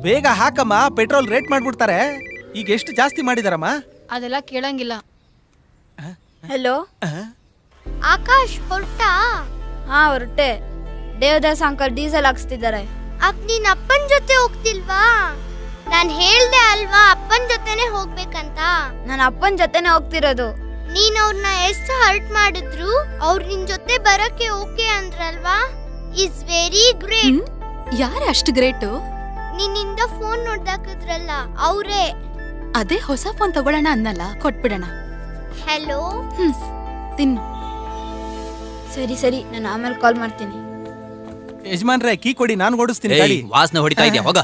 ಬೇಗ ಹಾಕಮ್ಮ, petrol rate ಮಾಡ್ಬಿಡ್ತಾರೆ. ಈಗ ಎಷ್ಟು ಜಾಸ್ತಿ ಮಾಡಿದಾರಮ್ಮ? ಅದೆಲ್ಲ ಕೇಳಂಗಿಲ್ಲ. ಹಲೋ ಆಕಾಶ್ ಹೊರಟಾ? ಹಾ ಹೊರಟೆ. ದೇವದಾಸ್ ಅಂಕಲ್ ಡೀಸೆಲ್ ಹಾಕ್ಸ್ತಿದ್ದಾರೆ. ನೀನ್ ಅಪ್ಪನ್ ಜೊತೆ ಹೋಗ್ತಿಲ್ವಾ? ನಾನ್ ಹೇಳ್ದೆ ಅಲ್ವಾ ಅಪ್ಪನ್ ಜೊತೆನೆ ಹೋಗ್ಬೇಕಂತ. ನಾನು ಅಪ್ಪನ ಜೊತೆನೆ ಹೋಗ್ತಿರೋದು. ನೀನ್ ಅವ್ರನ್ನ ಎಷ್ಟು ಹರ್ಟ್ ಮಾಡಿದ್ರು ಅವ್ರ ನಿನ್ ಜೊತೆ ಬರಕ್ಕೆ ಓಕೆ ಅಂದ್ರಲ್ವಾ? Is very great. ಯಾರೇ ಅಷ್ಟು ಗ್ರೇಟು? ನಿನ್ನಿಂದ ಫೋನ್ ನೋಡ್ದಾಕಿದ್ರಲ್ಲ ಅವ್ರೇ. ಅದೇ ಹೊಸ ಫೋನ್ ತಗೊಳ್ಳೋಣ ಅನ್ನಲ್ಲ, ಕೊಟ್ಬಿಡೋಣ. ಹಲೋ ತಿನ್ನು. ಸರಿ ಸರಿ, ನಾನು ಆಮೇಲೆ ಕಾಲ್ ಮಾಡ್ತೀನಿ. ಯಜಮಾನ್ರೆ ಕೀ ಕೊಡಿ, ನಾನು ಓಡಿಸ್ತೀನಿ. ವಾಸನೆ ಹೊಡಿತಾ ಇದೆಯಾ? ಹೋಗ.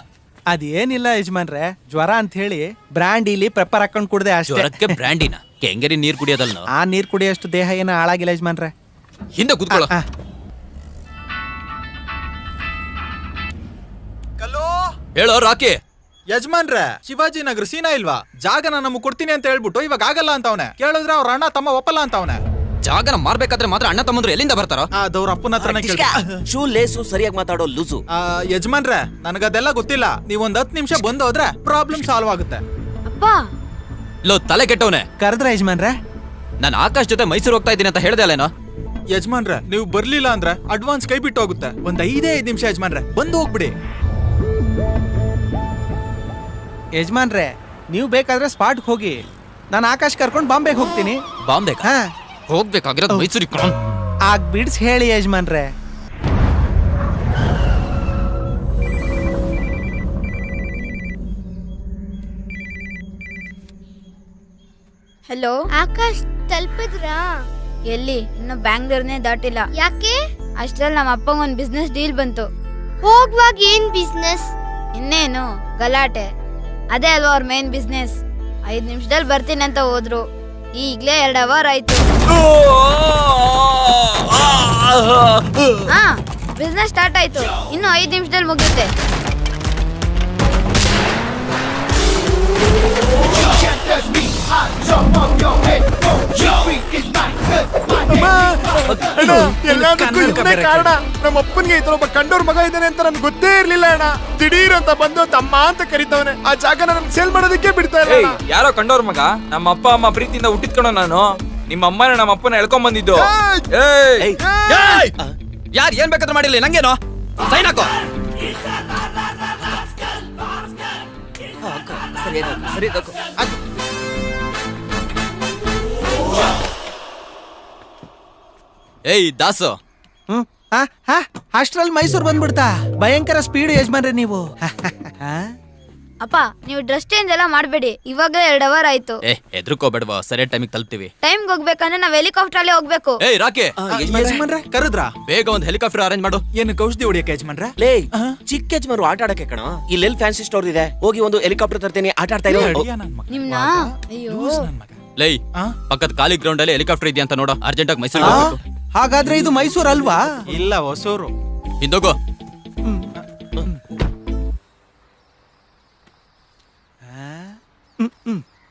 ಅದೇನಿಲ್ಲ ಯಜಮಾನ್ರೆ, ಜ್ವರ ಅಂತ ಹೇಳಿ ಬ್ರ್ಯಾಂಡಿಲಿ ಪೆಪ್ಪರ್ ಹಾಕೊಂಡ್ ಕುಡ್ದೆ ಅಷ್ಟೇ. ಜ್ವರಕ್ಕೆ ಬ್ರ್ಯಾಂಡಿನ ಕೆಂಗರಿ ನೀರ್ ಕುಡಿಯೋದಲ್ಲ. ಆ ನೀರ್ ಕುಡಿಯೋಷ್ಟು ದೇಹ ಏನೋ ಹಾಳಾಗಿಲ್ಲ ಯಜಮಾನ್ರೆ. ಹಿಂದೆ ಕೂತ್ಕೊಳ್ಳೋ. ಹೇಳೋ ರಾಕಿ. ಯಜಮಾನ್ರೆ, ಶಿವಾಜಿನಗರ ಸೀನಾ ಇಲ್ವಾ? ಜಾಗನ ನಮಗ್ ಕೊಡ್ತೀನಿ ಅಂತ ಹೇಳ್ಬಿಟ್ಟು ಇವಾಗ ಆಗಲ್ಲ ಅಂತ ಅವನೆ. ಕೇಳಿದ್ರೆ ಅವ್ರ ಅಣ್ಣ ತಮ್ಮ ಒಪ್ಪಲ್ಲ ಅಂತ ಅವನೆ. ಜಾಗನ ಮಾರ್ಬೇಕಾದ್ರೆ ಮಾತ್ರ ಅಣ್ಣ ತಮ್ಮಂದ್ರು ಎಲ್ಲಿಂದ ಬರ್ತಾರೋ? ಅದವ್ರ ಅಪ್ಪನ ಹತ್ರನೇ ಕೇಳಿ. ಶೂ ಲೇಸು ಸರಿಯಾಗಿ ಮಾತಾಡೋ ಲೂಸು. ಯಜಮಾನ್ರೆ, ನನಗದೆಲ್ಲ ಗೊತ್ತಿಲ್ಲ. ನೀವೊಂದ್ 10 ನಿಮಿಷ ಬಂದು ಹೋದ್ರೆ ಪ್ರಾಬ್ಲಮ್ ಸಾಲ್ವ್ ಆಗುತ್ತೆ. ಅಪ್ಪ ಲೋ ತಲೆ ಕೆಟ್ಟವನೆ, ಕರೆದ್ರ ಯಜಮಾನ್ರೆ? ನಾನು ಆಕಾಶ್ ಜೊತೆ ಮೈಸೂರು ಹೋಗ್ತಾ ಇದ್ದೀನಿ ಅಂತ ಹೇಳ್ದೆ ಅಲ್ಲೇನೋ? ಯಜಮಾನ್ರೆ, ನೀವು ಬರ್ಲಿಲ್ಲ ಅಂದ್ರೆ ಅಡ್ವಾನ್ಸ್ ಕೈ ಬಿಟ್ಟು ಹೋಗುತ್ತೆ. ಒಂದ್ 5 ನಿಮಿಷ ಯಜಮಾನ್ರೆ, ಬಂದು ಹೋಗ್ಬಿಡಿ. ಯಜಮಾನ್ರೆ, ನೀವು ಬೇಕಾದ್ರೆ ಸ್ಪಾಟ್ಗೆ ಹೋಗಿ, ನಾನು ಆಕಾಶ್ ಕರ್ಕೊಂಡು ಬಾಂಬೆಗೆ ಹೋಗ್ತೀನಿ. ಬಾಂಬೆ ಹಾ, ಹೋಗ್ಬೇಕಾಗಿರೋದು ಮೈಸೂರಿಗೆ. ಆಗ ಬಿಡ್ಸ್ ಹೇಳಿ ಯಜಮಾನ್ರೆ. ಹಲೋ ಆಕಾಶ್ ತಲುಪಿದ್ರಾ? ಎಲ್ಲಿ? ಇನ್ನು ಬ್ಯಾಂಗ್ಳೂರ್ನೇ ದಾಟಿಲ್ಲ. ಯಾಕೆ? ಅಷ್ಟ್ರಲ್ಲಿ ನಮ್ಮ ಅಪ್ಪಂಗೆ ಒಂದು ಬಿಸ್ನೆಸ್ ಡೀಲ್ ಬಂತು. ಹೋಗ್ವಾಗ ಏನ್ ಬಿಸ್ನೆಸ್? ಇನ್ನೇನು ಗಲಾಟೆ. ಅದೇ ಅಲ್ವಾ ಅವ್ರ ಮೇನ್ ಬಿಸ್ನೆಸ್. 5 ನಿಮಿಷದಲ್ಲಿ ಬರ್ತೀನಿ ಅಂತ ಹೋದ್ರು. ಈಗ್ಲೇ 2 ಅವರ್ ಆಯ್ತು. ಹಾ, ಬಿಸ್ನೆಸ್ ಸ್ಟಾರ್ಟ್ ಆಯ್ತು. ಇನ್ನು 5 ನಿಮಿಷದಲ್ಲಿ ಮುಗಿಯುತ್ತೆ. ಕಾರಣ ನಮ್ಮ ಅಪ್ಪನಿಗೆ ಈ ತರ ಒಬ್ಬ ಕಂಡೋರ್ ಮಗ ಇದ್ದಾನೆ ಅಂತ ನನ್ಗೆ ಗೊತ್ತೇ ಇರ್ಲಿಲ್ಲ ಅಣ್ಣ. ದಿಢೀರ್ ಅಂತ ಬಂದು ತಮ್ಮ ಅಂತ ಕರಿತವನೆ. ಆ ಜಾಗನ ನಮ್ಗೆ ಸೇಲ್ ಮಾಡೋದಕ್ಕೆ ಬಿಡ್ತಾ ಇಲ್ಲ. ಯಾರೋ ಕಂಡೋರ್ ಮಗ? ನಮ್ಮ ಅಪ್ಪ ಅಮ್ಮ ಪ್ರೀತಿಯಿಂದ ಹುಟ್ಟಿದ್ಕೊಂಡು ನಾನು ನಿಮ್ಮ ಅಮ್ಮನ ನಮ್ಮ ಅಪ್ಪನ ಎಳ್ಕೊಂಡ್ ಬಂದಿದ್ದು. ಯಾರು ಏನ್ ಬೇಕಾದ್ರೂ ಮಾಡಿಲ್ಲ, ನಂಗೇನೋ? ಸೈನ್ ಹಾಕೋ. ಏಯ್ ದಾಸು, ಅಷ್ಟ್ರಲ್ಲಿ ಮೈಸೂರು ಬಂದ್ಬಿಡ್ತಾ? ಭಯಂಕರ ಸ್ಪೀಡ್ ಯಜಮಾನ್ರೆ ನೀವು. ಅಪ್ಪ, ನೀವು ಡ್ರೆಸ್ ಚೇಂಜ್ ಎಲ್ಲ ಮಾಡಬೇಡಿ. ಇವಾಗಲೇ 2 ಅವರ್ ಆಯ್ತು. ಎದ್ರುಕೋಬೇಡವಾ, ಸರಿಯಾದ ಟೈಮಿಗೆ ತಲುಪ್ತೀವಿ. ಟೈಮ್ಗೆ ಹೋಗ್ಬೇಕಂದ್ರೆ ನಾವ್ ಹೆಲಿಕಾಪ್ಟರ್ ಅಲ್ಲೇ ಹೋಗ್ಬೇಕು. ಏಯ್ ರಾಕಿ, ಯಜಮಾನ್ರೆ ಕರೆದ್ರಾ? ಬೇಗ ಒಂದು ಹೆಲಿಕಾಪ್ಟರ್ ಅರೇಂಜ್ ಮಾಡು. ಏನು ಔಷಧಿ ಹೊಡಿಯಕ್ಕೆ ಯಜಮಾನ್ರೆ? ಲೇ, ಚಿಕ್ಕ ಯಜಮಾನ್ರು ಆಟ ಆಡಕ್ಕೆ ಕಣ. ಇಲ್ಲೆಲ್ಲಿ ಫ್ಯಾನ್ಸಿ ಸ್ಟೋರ್ ಇದೆ, ಹೋಗಿ ಒಂದು ಹೆಲಿಕಾಪ್ಟರ್ ತರ್ತೀನಿ, ಆಟ ಆಡ್ತಾ ಇರೋ. ನಿಮ್ನ ಅಯ್ಯೋ, ಲೈ, ಪಕ್ಕದ ಖಾಲಿ ಗ್ರೌಂಡ್ ಅಲ್ಲಿ ಹೆಲಿಕಾಪ್ಟರ್ ಇದೆಯಾ ಅಂತ ನೋಡು. ಅರ್ಜೆಂಟ್ ಆಗಿ ಮೈಸೂರು ಹೋಗ್ಬೇಕು. ಹಾಗಾದ್ರೆ ಇದು ಮೈಸೂರು ಅಲ್ವಾ? ಇಲ್ಲ, ಹೊಸೂರು. ಹಿಂದೋಗು.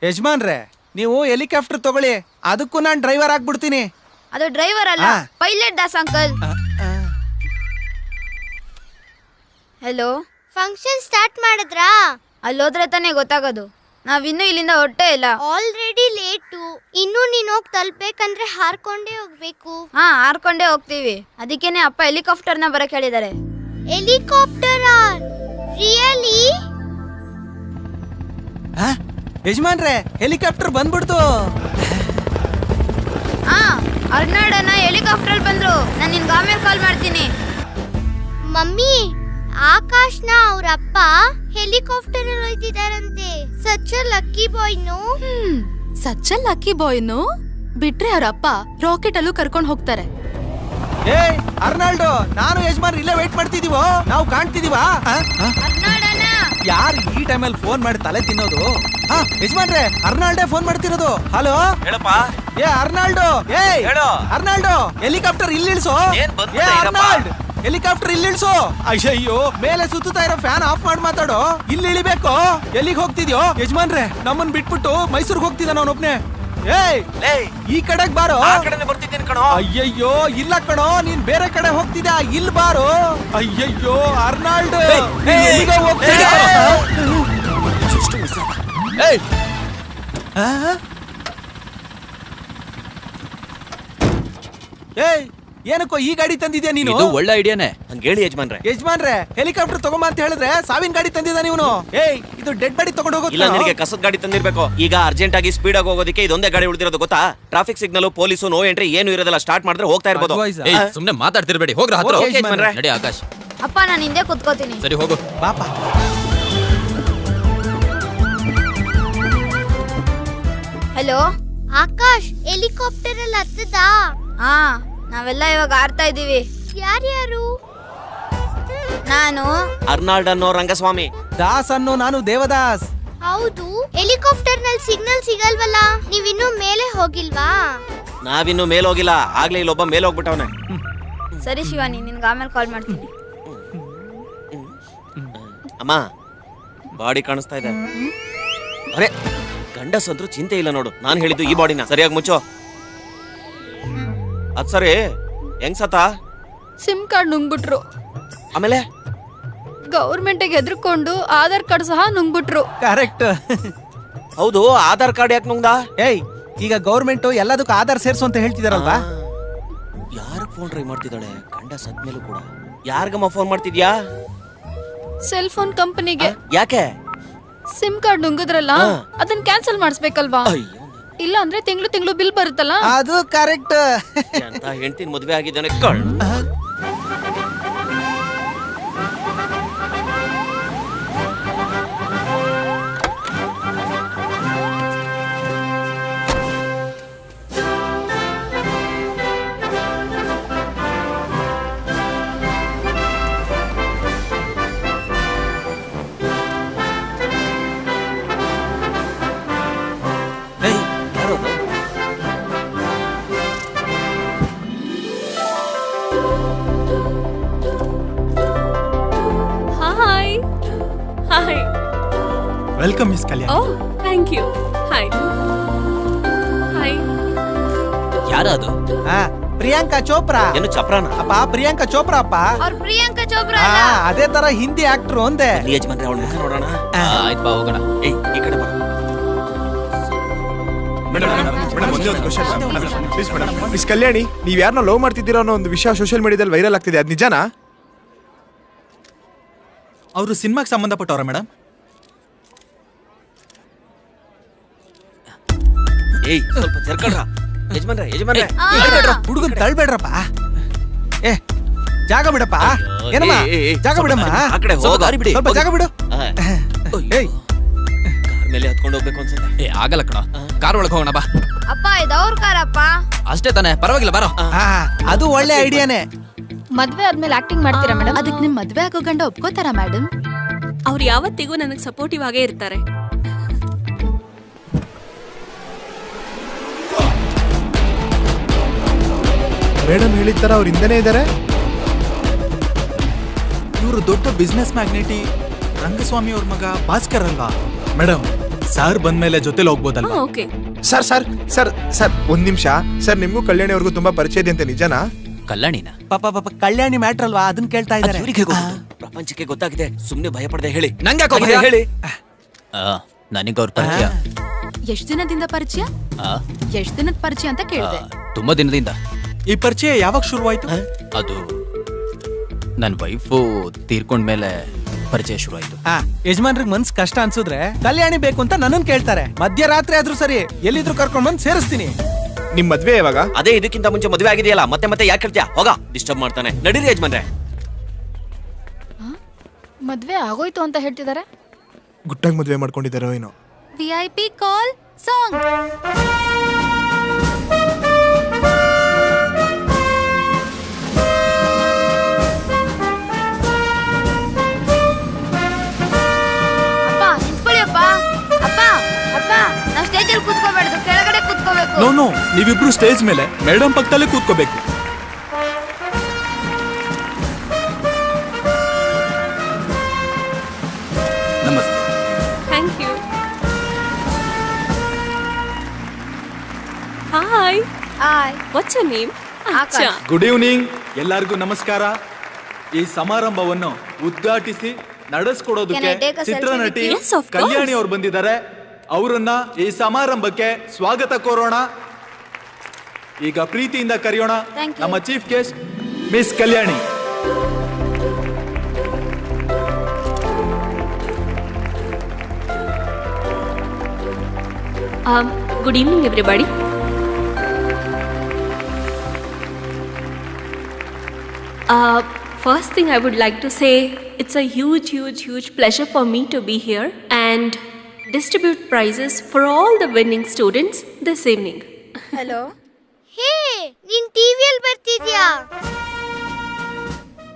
ಯಜಮಾನ್ರೆ, ನೀವು ಹೆಲಿಕಾಪ್ಟರ್ ತಗೊಳ್ಳಿ, ಅದಕ್ಕೂ ನಾನು ಡ್ರೈವರ್ ಆಗ್ಬಿಡ್ತೀನಿ. ಅದು ಡ್ರೈವರ್ ಅಲ್ಲ, pilot Das uncle. Hello, function start ಮಾಡಿದ್ರಾ? ಅಲ್ಲೋದ್ರೆ ತಾನೇ ಗೊತ್ತಾಗೋದು. ನಾವಿನ್ನೂ ಇಲ್ಲಿಂದ ಹೊರಟೇ ಇಲ್ಲ. Already late. ಇನ್ನು ನೀನ್ ಹೋಗಿ ತಲುಪಬೇಕಂದ್ರೆ ಹಾರ್ಕೊಂಡೇ ಹೋಗ್ಬೇಕು. ಹಾ, ಹಾರ್ಕೊಂಡೇ ಹೋಗ್ತೀವಿ. ಅದಕ್ಕೇನೆ ಅಪ್ಪ ಹೆಲಿಕಾಪ್ಟರ್ನ ಬರಕ್ ಹೇಳಿದ್ದಾರೆ. ಹೆಲಿಕಾಪ್ಟರ್? ರಿಯಲಿ? ಯಜಮಾನ್ರೆ, ಹೆಲಿಕಾಪ್ಟರ್ ಬಂದ್ಬಿಡ್ತು. ಹಾ, ಅರ್ನಾಡನ ಹೆಲಿಕಾಪ್ಟರ್ ಬಂದ್ರು. ನಾನು ನಿನ್ಗೆ ಆಮೇಲೆ ಕಾಲ್ ಮಾಡ್ತೀನಿ. ಮಮ್ಮಿ, ಆಕಾಶ್ನ ಅವ್ರ ಅಪ್ಪ ಹೆಲಿಕಾಪ್ಟರ್ ಅಲ್ಲಿ ಹೋಯ್ತಿದಾರಂತೆ. Such a lucky boy. No, such a lucky ಬಾಯ್ನು ಬಿಟ್ರೆ ಅವ್ರ ಅಪ್ಪ ರಾಕೆಟ್ ಅಲ್ಲೂ ಕರ್ಕೊಂಡು ಹೋಗ್ತಾರೆ. ಏಯ್ ಅರ್ನಾಲ್ಡೋ, ನಾನು ಯಜಮಾನ್ ಇಲ್ಲೇ ವೇಟ್ ಮಾಡ್ತಿದೀವೋ? ನಾವು ಕಾಣ್ತಿದೀವಾ? ಅರ್ನಾಡನ ಯಾರು ಈ ಟೈಮಲ್ಲಿ ಫೋನ್ ಮಾಡಿ ತಲೆ ತಿನ್ನೋದು? ಯಜಮಾನ್ರೆ, ಅರ್ನಾಲ್ಡೇ ಫೋನ್ ಮಾಡ್ತಿರೋದು. ಹಲೋ ಹೇಳಪ್ಪ. ಏ ಅರ್ನಾಲ್ಡೋ, ಏಯ್ ಹೇಳು. ಅರ್ನಾಲ್ಡೋ, ಹೆಲಿಕಾಪ್ಟರ್ ಇಲ್ಲಿಳಿಸೋ. ಏನ್ ಬಂತು? ಏ ಅರ್ನಾಲ್ಡ್, ಹೆಲಿಕಾಪ್ಟರ್ ಇಲ್ಲಿಳಿಸೋ. ಅಯ್ಯಯ್ಯೋ, ಮೇಲೆ ಸುತ್ತಾ ಇರೋ ಫ್ಯಾನ್ ಆಫ್ ಮಾಡಿ ಮಾತಾಡೋ. ಇಲ್ಲಿ ಇಳಿಬೇಕು. ಎಲ್ಲಿಗೆ ಹೋಗ್ತಿದ್ಯೋ? ಯಜಮಾನ್ರೆ, ನಮ್ಮನ್ ಬಿಟ್ಬಿಟ್ಟು ಮೈಸೂರಿಗೆ ಹೋಗ್ತಿದ್ದಾನ ಅವನೊಬ್ನೇ. ಏಯ್, ಈ ಕಡೆಗ್ ಬಾರೋ. ಆ ಕಡೆನೇ ಬರ್ತಿದ್ದೀನಿ ಕಣೋ. ಅಯ್ಯಯ್ಯೋ, ಇಲ್ಲ ಕಣೋ, ನೀನ್ ಬೇರೆ ಕಡೆ ಹೋಗ್ತಿದ್ಯಾ. ಇಲ್ಲಿ ಬಾರೋ. ಅಯ್ಯಯ್ಯೋ ಅರ್ನಾಲ್ಡ್, ಏಯ್, ಎಲ್ಲಿಗೋ ಹೋಗ್ತಿದ್ಯಾ? ಆ? ಏಯ್ ಏನಕ್ಕೋ ಈ ಗಾಡಿ ತಂದಿದ್ಯಾ ನೀನು? ಇದು ಒಳ್ಳೆ ಐಡಿಯಾನೇ. ಹಂಗೇಳಿ ಯಜಮಾನ್ರೆ. ಯಜಮಾನ್ರೆ ಹೆಲಿಕಾಪ್ಟರ್ ತಗೊಂಬ ಅಂತ ಹೇಳಿದ್ರೆ ಸಾವಿನ ಗಾಡಿ ತಂದಿದ್ದಾನೆ ಇವನು. ಏಯ್ ಇದು ಡೆಡ್ ಬಾಡಿ ತಗೊಂಡು ಇಲ್ಲ, ನಿನಗೆ ಹೋಗೋ. ಕಸದ ಗಾಡಿ ತಂದಿರ್ಬೇಕು. ಈಗ ಅರ್ಜೆಂಟ್ ಆಗಿ ಸ್ಪೀಡ್ ಆಗಿ ಹೋಗೋದಕ್ಕೆ ಇದೊಂದೇ ಗಾಡಿ ಉಳಿದಿರೋದು ಗೊತ್ತಾ? Traffic signal, police, no entry ಏನು ಇರೋದಿಲ್ಲ. ಸ್ಟಾರ್ಟ್ ಮಾಡಿದ್ರೆ ಹೋಗ್ತಾ ಇರ್ಬೋದು. Advice ಆ? ಏಯ್ ಸುಮ್ನೆ ಮಾತಾಡ್ತಿರ್ಬೇಡಿ, ಹೋಗ್ರ ಹತ್ರ. Okay, ಯಜಮಾನ್ರೆ. ನಡಿ ಆಕಾಶ್. ಅಪ್ಪ ನಾನು ಹಿಂದೆ ಕುತ್ಕೋತೀನಿ. ಸರಿ ಹೋಗು. ಪಾಪ ಹಲೋ. ಆಕಾಶ್ ಹೆಲಿಕಾಪ್ಟರ್ ಅಲ್ಲಿ ಹತ್ತದಾ? ಹಾ, ನಾವೆಲ್ಲ ಇವಾಗ ಆಡ್ತಾ ಇದೀವಿ. ಯಾರ್ಯಾರು? ನಾನು ಅರ್ನಾಲ್ಡ್ ಅನ್ನೋ ರಂಗಸ್ವಾಮಿ. ದಾಸ್ ಅನ್ನೋ ನಾನು ದೇವದಾಸ್. ಹೌದು, ಹೆಲಿಕಾಪ್ಟರ್ ನಲ್ಲಿ ಸಿಗ್ನಲ್ ಸಿಗಲ್ವಲ್ಲ, ನೀವಿನ್ನೂ ಮೇಲೆ ಹೋಗಿಲ್ವಾ? ನಾವಿನ್ನು ಮೇಲ್ ಹೋಗಿಲ್ಲ. ಆಗ್ಲೇ ಇಲ್ಲೊಬ್ಬ ಮೇಲ್ ಹೋಗ್ಬಿಟ್ಟವನೆ. ಸರಿ ಶಿವಾನಿ, ನಿನ್ಗೆ ಆಮೇಲೆ ಕಾಲ್ ಮಾಡ್ತೀನಿ. ಅಮ್ಮ, ಬಾಡಿ ಕಾಣಿಸ್ತಾ ಇದೆ. ಅರೆ, ಗಂಡಸಂದ್ರು ಚಿಂತೆ ಇಲ್ಲ ನೋಡು. ನಾನು ಹೇಳಿದ್ದು ಈ ಬಾಡಿನ ಸರಿಯಾಗಿ ಮುಚ್ಚೋ. ಅದ್ ಸರಿ, ಹೆಂಗ್ ಸತ? ಸಿಮ್ ಕಾರ್ಡ್ ನುಂಗ್ಬಿಟ್ರು. ಆಮೇಲೆ ಗೌರ್ಮೆಂಟಿಗೆ ಎದ್ರುಕೊಂಡು ಆಧಾರ್ ಕಾರ್ಡ್ ಸಹ ನುಂಗ್ಬಿಟ್ರು. ಕರೆಕ್ಟ್. ಹೌದು, ಆಧಾರ್ ಕಾರ್ಡ್ ಯಾಕೆ ನುಂಗ್ದ? ಏಯ್ ಈಗ ಗೌರ್ಮೆಂಟ್ ಎಲ್ಲದಕ್ಕೂ ಆಧಾರ್ ಸೇರ್ಸು ಅಂತ ಹೇಳ್ತಿದಾರಲ್ವಾ? ಯಾರ ಫೋನ್ ಟ್ರೈ ಮಾಡ್ತಿದ್ದಾಳೆ? ಗಂಡ ಸತ್ಮೇಲೂ ಕೂಡ ಯಾರಿಗಮ್ಮ ಫೋನ್ ಮಾಡ್ತಿದ್ಯಾ? ಸೆಲ್ ಫೋನ್ ಕಂಪನಿಗೆ. ಯಾಕೆ? ಸಿಮ್ ಕಾರ್ಡ್ ನುಂಗಿದ್ರಲ್ಲ, ಹಾ. ಅದನ್ನ ಕ್ಯಾನ್ಸಲ್ ಮಾಡಿಸ್ಬೇಕಲ್ವಾ? ಅಯ್ಯೋ, ಇಲ್ಲ ಅಂದ್ರೆ ತಿಂಗಳು ಬಿಲ್ ಬರುತ್ತಲ್ಲ. ಅದು ಕರೆಕ್ಟ್. ಅಂತ ಹೆಂಡತಿನ ಮದ್ವೆ ಆಗಿದ್ದಾನೆ ಕಳ್. ಏಯ್ ಯಾರು? Hi hi. Welcome miss Kalyan. Oh thank you. Hi hi. ಯಾರ ಅದು? ಪ್ರಿಯಾಂಕಾ ಚೋಪ್ರಾ. ಏನು ಚಪ್ರಾನ? ಅಪ್ಪ ಪ್ರಿಯಾಂಕಾ ಚೋಪ್ರಾ ಅಪ್ಪ. ಅವ್ರ ಪ್ರಿಯಾಂಕಾ ಚೋಪ್ರಾ ಆ, ಅಲ್ಲ. ಅದೇ ತರ ಹಿಂದಿ ಆಕ್ಟ್ರು ಒಂದೇ. ಅಲ್ಲಿ ಯಜಮಾನ್ರೆ, ಅವಳ ಮುಖ ನೋಡೋಣ. ಆಯ್ತು ಬಾ ಹೋಗೋಣ. ಏಯ್, ಈ ಕಡೆ ಬಾ. ಮಿಸ್ ಕಲ್ಯಾಣಿ, ನೀವ್ ಯಾರನ್ನ ಲವ್ ಮಾಡ್ತಿದ್ದೀರಾ ಅನ್ನೋ ಒಂದು ವಿಷಯ ಸೋಷಿಯಲ್ ಮೀಡಿಯಾದಲ್ಲಿ ವೈರಲ್ ಆಗ್ತಿದೆ, ಅದ್ ನಿಜನಾ? ಅವರು ಸಿನಿಮಾಗೆ ಸಂಬಂಧಪಟ್ಟವ್ರ ಮೇಡಮ್? ಏಯ್, ಸ್ವಲ್ಪ ಜರ್ಕಳ್ರ. ಯಜಮಾನ್ರೆ, ಯಜಮಾನ್ರೆ. ಹುಡುಗನ್ ತಳ್ಬೇಡ್ರಪ್ಪ. ಏ ಜಾಗ ಬಿಡಪ್ಪ. ಅಯ್ಯೋ, ಏನಮ್ಮ ಏ, ಏ, ಜಾಗ ಸ್ವಲ್ಪ ಬಿಡಮ್ಮ. ಆ ಕಡೆ ಹೋಗು. ಸ್ವಲ್ಪ ದಾರಿ ಬಿಡಿ. ಸ್ವಲ್ಪ ಜಾಗ ಬಿಡು. ಏಯ್ ಕಾರ್ ಮೇಲೆ ಹತ್ಕೊಂಡು ಹೋಗ್ಬೇಕು ಅನ್ಸುತ್ತೆ. ಏ ಆಗಲ್ಲ ಕಣ, ಕಾರ್ ಒಳಗೆ ಹೋಗೋಣ ಬಾ. ಅಪ್ಪ ಇದು ಅವ್ರ ಕಾರಪ್ಪ. ಅಷ್ಟೇ ತಾನೆ, ಪರವಾಗಿಲ್ಲ ಬಾರೋ. ಅದು ಒಳ್ಳೆ ಐಡಿಯಾನೇ. ಮದ್ವೆ ಆದ್ಮೇಲೆ ಆಕ್ಟಿಂಗ್ ಮಾಡ್ತೀರಾ ಮೇಡಮ್? ಅದಕ್ಕೆ ನಿಮ್ ಮದ್ವೆ ಆಗೋ ಗಂಡ ಒಪ್ಕೋತಾರ ಮೇಡಮ್? ಅವ್ರು ಯಾವತ್ತಿಗೂ ನನಗೆ ಸಪೋರ್ಟಿವ್ ಆಗೇ ಇರ್ತಾರೆ. ಮೇಡಮ್ ಹೇಳಿದ ತರ ಅವ್ರ ಹಿಂದೆನೇ ಇದಾರೆ. ಇವರು ದೊಡ್ಡ ಬಿಸ್ನೆಸ್ ಮ್ಯಾಗ್ನೆಟಿ ರಂಗಸ್ವಾಮಿ ಅವ್ರ ಮಗ ಭಾಸ್ಕರ್ ಅಲ್ವಾ ಮೇಡಮ್? ಸರ್ ಬಂದ್ಮೇಲೆ ಜೊತೆಲಿ ಹೋಗ್ಬೋದಲ್ವಾ? Okay. Sir sir sir sir ಒಂದ್ ನಿಮಿಷ ಸರ್, ನಿಮ್ಗೂ ಕಲ್ಯಾಣಿ ಅವ್ರಿಗೂ ತುಂಬಾ ಪರಿಚಯ ಇದೆ ಅಂತ ನಿಜನಾ? ಕಲ್ಯಾಣಿನ? ಪಾಪ ಕಲ್ಯಾಣಿ ಮ್ಯಾಟ್ರ್ ಅಲ್ವಾ, ಅದನ್ನ ಕೇಳ್ತಾ ಇದ್ದಾರೆ. ಪ್ರಪಂಚಕ್ಕೆ ಗೊತ್ತಾಗಿದೆ, ಸುಮ್ನೆ ಭಯ ಪಡದೆ ಹೇಳಿ. ನಂಗೆ ಯಾಕೋ ಭಯ? ಹೇಳಿ. ನನಗೆ ಅವ್ರ ಪರಿಚಯ. ಎಷ್ಟ್ ದಿನದಿಂದ ಪರಿಚಯ? ಆ, ಎಷ್ಟ್ ದಿನದ ಪರಿಚಯ ಅಂತ ಕೇಳಿದೆ. ತುಂಬಾ ದಿನದಿಂದ. ಈ ಪರಿಚಯ ಯಾವಾಗ ಶುರುವಾಯ್ತು? ಅದು ನನ್ನ ವೈಫು ತೀರ್ಕೊಂಡ್ಮೇಲೆ ಪರಿಚಯ ಶುರು ಆಯ್ತು. ಯಜಮಾನ್ರಿಗೆ ಮನ್ಸ್ ಕಷ್ಟ ಅನ್ಸುದ್ರೆ ಕಲ್ಯಾಣಿ ಬೇಕು ಅಂತ ನನ್ನನ್ ಕೇಳ್ತಾರೆ. ಮಧ್ಯರಾತ್ರಿ ಆದ್ರೂ ಸರಿ, ಎಲ್ಲಿದ್ರು ಕರ್ಕೊಂಡ್ ಬಂದ್ ಸೇರಿಸ್ತೀನಿ. ನಿಮ್ ಮದ್ವೆ ಯಾವಾಗ? ಅದೇ ಇದಕ್ಕಿಂತ ಮುಂಚೆ ಮದುವೆ ಆಗಿದೆಯಲ್ಲ, ಮತ್ತೆ ಮತ್ತೆ ಯಾಕೆ ಹೇಳ್ತೀಯಾ? ಹೋಗ, ಡಿಸ್ಟರ್ಬ್ ಮಾಡ್ತಾನೆ. ನಡೀರಿ ಯಜಮಾನ್ರೆ. ಮದ್ವೆ ಆಗೋಯ್ತು ಅಂತ ಹೇಳ್ತಿದ್ದಾರೆ. ಗುಟ್ಟಾಗಿ ಮದ್ವೆ ಮಾಡ್ಕೊಂಡಿದ್ದಾರೋ ಏನೋ. VIP call song. ಅಪ್ಪ ನಿಂತ್ಕೊಳ್ಳಿ ಅಪ್ಪ. ಅಪ್ಪ ಅಪ್ಪ, ನಾವು ಸ್ಟೇಜಲ್ಲಿ ಕೂತ್ಕೋಬಾರ್ದು, ಕೆಳಗಡೆ ಕೂತ್ಕೋಬೇಕು. ನೋ ನೀವಿಬ್ರು ಸ್ಟೇಜ್ ಮೇಲೆ ಮೇಡಮ್ ಪಕ್ಕದಲ್ಲೇ ಕೂತ್ಕೋಬೇಕು. Namaste. Thank you. Hi. Hi. What's your name? Akash. Good evening, ಎಲ್ಲರಿಗೂ ನಮಸ್ಕಾರ. ಈ ಸಮಾರಂಭವನ್ನು ಉದ್ಘಾಟಿಸಿ ನಡೆಸ್ಕೊಡೋದಕ್ಕೆ Can I take a selfie ಚಿತ್ರನಟಿ with you? Yes, of course. ಕಲ್ಯಾಣಿ ಅವ್ರು ಬಂದಿದ್ದಾರೆ. ಅವರನ್ನ ಈ ಸಮಾರಂಭಕ್ಕೆ ಸ್ವಾಗತ ಕೋರೋಣ. ಈಗ ಪ್ರೀತಿಯಿಂದ ಕರೆಯೋಣ Thank you. ನಮ್ಮ chief guest miss Kalyani. Good evening, everybody. First thing I would like to say, it's a huge pleasure for me to be here and distribute prizes for all the winning students this evening. Hello. Hey ನೀನ್ ಟಿವಿಯಲ್ಲಿ ಬರ್ತಿದ್ಯಾ?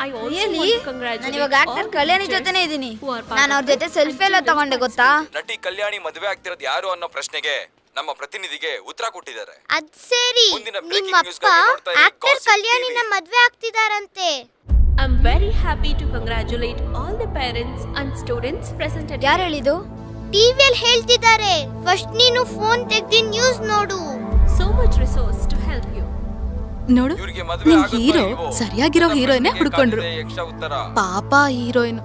I also Really? want to congratulate ನಾನು ಇವಾಗ actor all the Kalyani teachers ಜೊತೆನೇ ಇದ್ದೀನಿ. who are part ನಾನು of ಅವ್ರ ಜೊತೆ this selfie ಎಲ್ಲ until ತಗೊಂಡೆ this ಗೊತ್ತಾ? ನಟಿ ಕಲ್ಯಾಣಿ ಮದುವೆ ಆಗ್ತಿರೋದು ಯಾರು ಅನ್ನೋ ಪ್ರಶ್ನೆಗೆ ನಮ್ಮ ಪ್ರತಿನಿಧಿಗೆ ಉತ್ತರ ಕೊಟ್ಟಿದ್ದಾರೆ. ಅದ್ ಸರಿ, ಮುಂದಿನ breaking ನಿಮ್ಮಪ್ಪ news ಗಾಗಿ ನೋಡ್ತಾ ಇರಿ ಆಕ್ಟರ್ Gossip ಕಲ್ಯಾಣಿನ TV. ಮದ್ವೆ ಆಗ್ತಿದಾರಂತೆ. I'm very happy to congratulate all the parents and students present at ಯಾರು ಹೇಳಿದ್ದು? ಟಿವಿಯಲ್ಲಿ ಹೇಳ್ತಿದ್ದಾರೆ. ಫಸ್ಟ್ ನೀನು ಫೋನ್ ತೆಗ್ದಿ ನ್ಯೂಸ್ ನೋಡು. so much resource to help you. ನೋಡು ಇವ್ರಿಗೆ ಮದುವೆ ನಿಮ್ ಆಗುತ್ತೋ ಹೀರೋ ಇಲ್ವೋ? ಸರಿಯಾಗಿರೋ ನನ್ನ ಹೀರೋಯಿನ್ನೇ ಪ್ರಶ್ನೆಗೆ ಹುಡ್ಕೊಂಡ್ರು. ಕಾದಿದೆ ಯಕ್ಷ ಉತ್ತರ. ಪಾಪ heroine.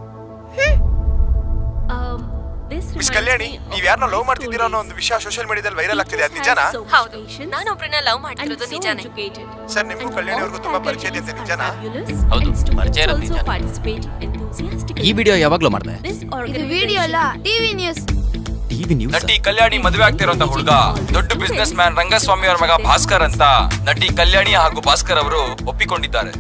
This miss reminds Kalyani, me of ನೀವ್ ಯಾರನ್ನ my ಲವ್ school ಮಾಡ್ತಿದ್ದೀರಾ ಅನ್ನೋ days. ಒಂದು ವಿಷಯ ಸೋಷಿಯಲ್ ಮೀಡಿಯಾದಲ್ಲಿ ವೈರಲ್ ಆಗ್ತಿದೆ, ಅದು Teachers ನಿಜಾನಾ? have so much patience ನಾನೊಬ್ರನ್ನ ಲವ್ ಮಾಡ್ತಿರೋದು and so ನಿಜಾನೇ. educated. ಸರ್, ನಿಮ್ಗೂ And ಕಲ್ಯಾಣಿ ಅವ್ರಿಗೂ all ತುಂಬಾ faculties ಪರಿಚಯ ಇದೆ, are ನಿಜಾನಾ? fabulous ಹೌದು, and students ಪರಿಚಯ ಇರೋದು also ನಿಜಾನೇ. participate enthusiastically. ಈ ವಿಡಿಯೋ ಯಾವಾಗ್ಲೂ ಮಾಡ್ದೆ. This ಇದು ವಿಡಿಯೋ ಅಲ್ಲ, organization TV news. TV news. ನಟಿ ಕಲ್ಯಾಣಿ ಮದುವೆ ಆಗ್ತಿರೋಂತ ಹುಡುಗ ದೊಡ್ಡ ಬಿಸ್ನೆಸ್ ಮ್ಯಾನ್ ರಂಗಸ್ವಾಮಿ ಅವರ ಮಗ ಭಾಸ್ಕರ್ ಅಂತ ನಟಿ ಕಲ್ಯಾಣಿ ಹಾಗೂ ಭಾಸ್ಕರ್ ಅವರು ಒಪ್ಪಿಕೊಂಡಿದ್ದಾರೆ.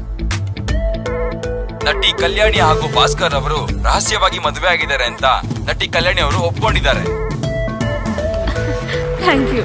ನಟಿ ಕಲ್ಯಾಣಿ ಹಾಗೂ ಭಾಸ್ಕರ್ ಅವರು ರಹಸ್ಯವಾಗಿ ಮದುವೆ ಆಗಿದ್ದಾರೆ ಅಂತ ನಟಿ ಕಲ್ಯಾಣಿ ಅವರು ಒಪ್ಕೊಂಡಿದ್ದಾರೆ. Thank you.